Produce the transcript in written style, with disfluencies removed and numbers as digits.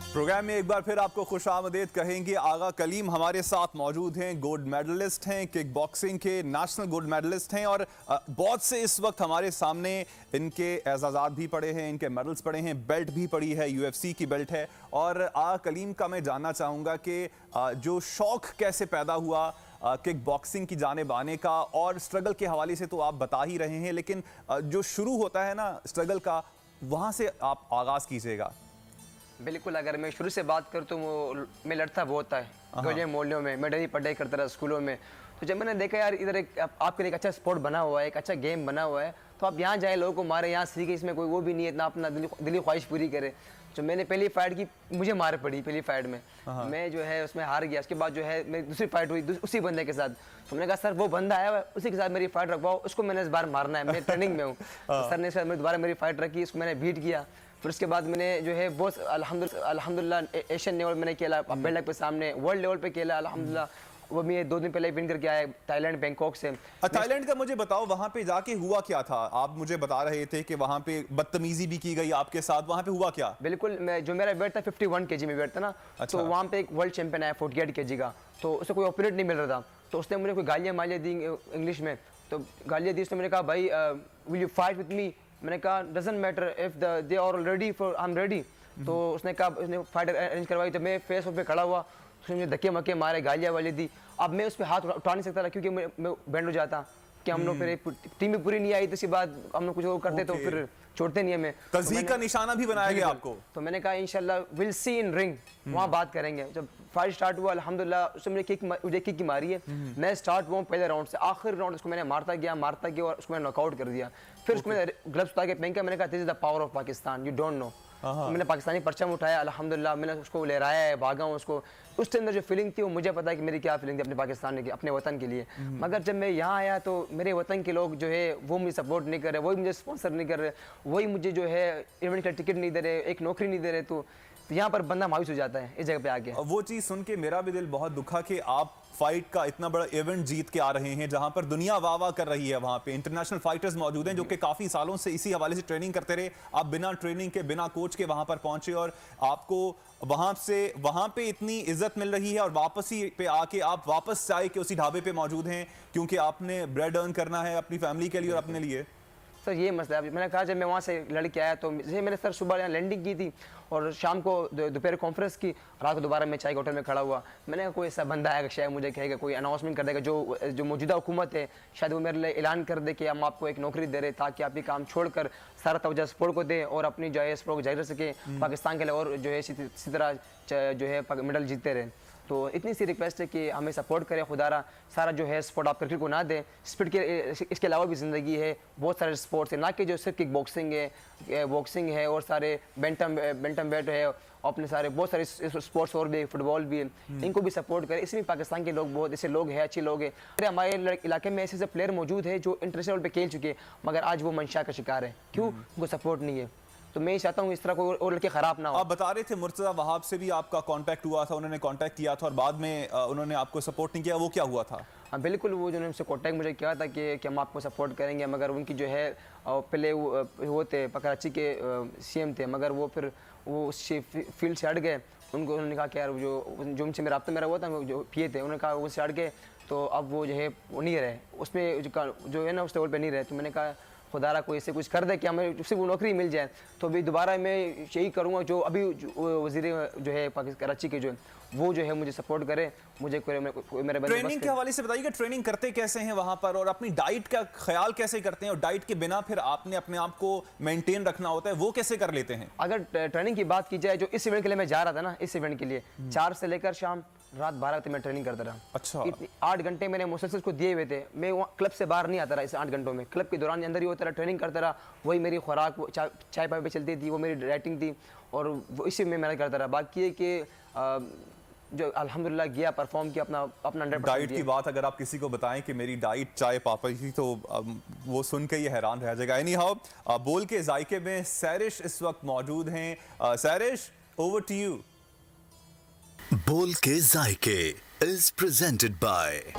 Programme में एक बार फिर आपको खुशामदीद कहेंगे। आगा कलीम हमारे साथ मौजूद हैं, गोल्ड मेडलिस्ट हैं, किक बॉक्सिंग के नेशनल गोल्ड मेडलिस्ट हैं और बहुत से इस वक्त हमारे सामने इनके एजाज़ात भी पड़े हैं, इनके मेडल्स पड़े हैं, बेल्ट भी पड़ी है, यूएफसी की बेल्ट है। और आगा कलीम का मैं जानना चाहूँगा कि जो शौक़ कैसे पैदा हुआ किक बॉक्सिंग की जानिब आने का, और स्ट्रगल के हवाले से तो आप बता ही रहे हैं, लेकिन जो शुरू होता है ना स्ट्रगल का, वहाँ से आप आगाज़ कीजिएगा। बिल्कुल, अगर मैं शुरू से बात करूँ तो मैं लड़ता बहुत है गलियों मोहल्लों में। मैं डेली पढ़ाई करता रहा स्कूलों में। तो जब मैंने देखा यार इधर एक आपके लिए एक अच्छा स्पोर्ट बना हुआ है, एक अच्छा गेम बना हुआ है, तो आप यहाँ जाए, लोगों को मारे, यहाँ सीखे, इसमें कोई वो भी नहीं है इतना अपना दिली ख्वाहिश पूरी करे। जो मैंने पहली फाइट की, मुझे मार पड़ी पहली फाइट में, मैं जो है उसमें हार गया। उसके बाद जो है मेरी दूसरी फाइट हुई उसी बंदे के साथ। तो मैंने कहा सर वो बंदा आया उसी के साथ मेरी फाइट रखवाओ, उसको मैंने इस बार मारना है, मैं ट्रेनिंग में हूँ। तो सर ने इस बार दोबारा मेरी फाइट रखी, उसको मैंने बीट किया। फिर उसके बाद मैंने जो है बहुत अल्हम्दुलिल्लाह एशियन लेवल मैंने खेला, बेल्ट पे सामने वर्ल्ड लेवल पे खेला अल्हम्दुलिल्लाह। वो मैं 2 दिन पहले विन करके आया थाईलैंड बैंकॉक से। थाईलैंड का मुझे बताओ, वहां पे जाके हुआ क्या था? आप मुझे बता रहे थे कि वहां पे बदतमीजी भी की गई आपके साथ, वहां पे हुआ क्या? बिल्कुल, मैं जो मेरा वेट था 51 केजी में वेट था ना। अच्छा। तो वहाँ पे एक वर्ल्ड चैंपियन आया 48 केजी का, तो उसे कोई ओपोनेंट नहीं मिल रहा था। तो उसने मुझे कोई गालियाँ मालियाँ दी इंग्लिश में, तो गालियाँ दी। उसने मैंने कहा भाई will you fight with me? मैंने कहा doesn't matter if they are ready for I am ready. तो उसने कहा, उसने फाइट अरेंज करवाई। तो मैं फेस पे खड़ा हुआ, उसने मुझे धक्के मक्के मारे, गालियाँ वाली दी। अब मैं उस पर हाथ उठा नहीं सकता था क्योंकि मैं बैंड हो जाता कि हम लोग फिर टीम में पूरी नहीं आई, तो इसके बाद हम लोग कुछ और करते तो फिर छोड़ते नहीं हमें। तज़हीक का निशाना भी बनाया गया आपको। तो मैंने कहा इंशाल्लाह विल सी इन रिंग, वहाँ बात करेंगे। जब फाइट स्टार्ट हुआ अल्हम्दुलिल्लाह, उसने मुझे किक की मारी है। मैं स्टार्ट हुआ पहले राउंड से, आखिरी राउंड उसको मैंने मारता गया और उसको मैंने नॉकआउट कर दिया। फिर उसको मैंने ग्लव्स उतार के पहन के मैंने कहा this is the power of Pakistan, you don't know. तो मैंने पाकिस्तानी परचम उठाया अल्हम्दुलिल्लाह, मैंने उसको लहराया है, भागा हूँ उसको। उसके अंदर जो फीलिंग थी वो मुझे पता है कि मेरी क्या फीलिंग थी अपने पाकिस्तान की, अपने वतन के लिए। मगर जब मैं यहाँ आया तो मेरे वतन के लोग जो है वो मुझे सपोर्ट नहीं कर रहे, वही मुझे स्पॉन्सर नहीं कर रहे, वही मुझे जो है इवेंट का टिकट नहीं दे रहे, एक नौकरी नहीं दे रहे। तो यहाँ पर बंदा मायूस हो जाता है इस जगह पे आके। वो चीज़ सुन के मेरा भी दिल बहुत दुखा कि आप फाइट का इतना बड़ा इवेंट जीत के आ रहे हैं जहां पर दुनिया वाह वाह कर रही है। वहां पे इंटरनेशनल फाइटर्स मौजूद हैं जो कि काफ़ी सालों से इसी हवाले से ट्रेनिंग करते रहे। आप बिना ट्रेनिंग के, बिना कोच के वहां पर पहुंचे और आपको वहां पे इतनी इज्जत मिल रही है, और वापसी पे आके आप वापस से आए कि उसी ढाबे पे मौजूद हैं क्योंकि आपने ब्रेड अर्न करना है अपनी फैमिली के लिए और अपने लिए। सर ये मसला है। मैंने कहा जब मैं वहाँ से लड़के आया तो जैसे मैंने सर सुबह यहाँ लैंडिंग की थी और शाम को दोपहर कॉन्फ्रेंस की, रात को दोबारा मैं चाय के होटल में खड़ा हुआ। मैंने कहा कोई ऐसा बंदा आएगा शायद मुझे कहेगा, कोई अनाउंसमेंट कर देगा, जो मौजूदा हुकूमत है शायद वो मेरे लिए ऐलान कर दे कि हम आपको एक नौकरी दे रहे ताकि आप ये काम छोड़कर सारा तवज्जो स्पोर्ट को दें और अपनी जो है स्पोर्ट को जारी रख सके पाकिस्तान के लिए, और जो है इसी तरह जो है मेडल जीतते रहे। तो इतनी सी रिक्वेस्ट है कि हमें सपोर्ट करें, खुदारा सारा जो है स्पोर्ट आप क्रिकेट को ना दें। स्पीड के इसके अलावा भी ज़िंदगी है, बहुत सारे स्पोर्ट्स है, ना कि जो सिर्फ किक बॉक्सिंग है और सारे बेंटम बैट है, अपने सारे बहुत सारे स्पोर्ट्स और भी, फुटबॉल भी है, इनको भी सपोर्ट करें। इसमें पाकिस्तान के लोग बहुत ऐसे लोग हैं, अच्छे लोग हैं। हमारे इलाके में ऐसे प्लेयर मौजूद है जो इंटरनेशनल लेवल पे खेल चुके हैं, मगर आज वो मंशा का शिकार है। क्यों? उनको सपोर्ट नहीं है। तो मैं चाहता हूँ इस तरह को और लड़के खराब ना हो। आप बता रहे थे मुर्तज़ा वहाब से भी आपका कांटेक्ट हुआ था, उन्होंने कांटेक्ट किया था और बाद में उन्होंने आपको सपोर्ट नहीं किया, वो क्या हुआ था? हाँ बिल्कुल, वो जो उनसे कांटेक्ट मुझे किया था कि हम आपको सपोर्ट करेंगे, मगर उनकी जो है पहले वो थे कराची के सीएम थे, मगर वो फिर वो उस फील्ड से हट गए। उन्होंने कहा कि यार जो उनसे मेरा रब्ता हुआ था, जो पिए थे, उन्होंने कहा वो से हट गए, तो अब वो जो है वो नहीं रहे उसमें, जो है ना उस लेवल पर नहीं रहे। तो मैंने कहा खुदारा कोई ऐसे कुछ कर दे कि हमें उससे वो नौकरी मिल जाए। तो अभी दोबारा मैं यही करूँगा, जो अभी वज़ीर जो है कराची के जो वो जो है मुझे सपोर्ट करे, मुझे मेरे ट्रेनिंग के हवाले से बताइए, ट्रेनिंग करते कैसे हैं वहाँ पर और अपनी डाइट का ख्याल कैसे करते हैं, और डाइट के बिना फिर आपने अपने आप को मेंटेन रखना होता है, वो कैसे कर लेते हैं? अगर ट्रेनिंग की बात की जाए, जो इस इवेंट के लिए मैं जा रहा था ना, इस इवेंट के लिए 4 से लेकर शाम रात 12 तक मैं ट्रेनिंग करता रहा। अच्छा। 8 घंटे मैंने मुसलसल को दिए हुए थे। मैं वहाँ क्लब से बाहर नहीं आता रहा इस 8 घंटों में। क्लब के दौरान अंदर ही होता रहा, ट्रेनिंग करता रहा, वही मेरी खुराक चाय पाई पे चलती थी, वो मेरी डाइटिंग थी और वो इसी में मेहनत करता रहा। बाकी है कि जो अल्हम्दुलिल्लाह गया, परफॉर्म किया अपना 100%। डाइट की बात अगर आप किसी को बताएं कि मेरी डाइट चाय पापा थी, तो वो सुन के ये हैरान रह जाएगा। एनी हाउ, बोल के जायके में सैरिश इस वक्त मौजूद हैं। सैरिश, ओवर टू यू। बोल के जायके इज प्रेजेंटेड बाय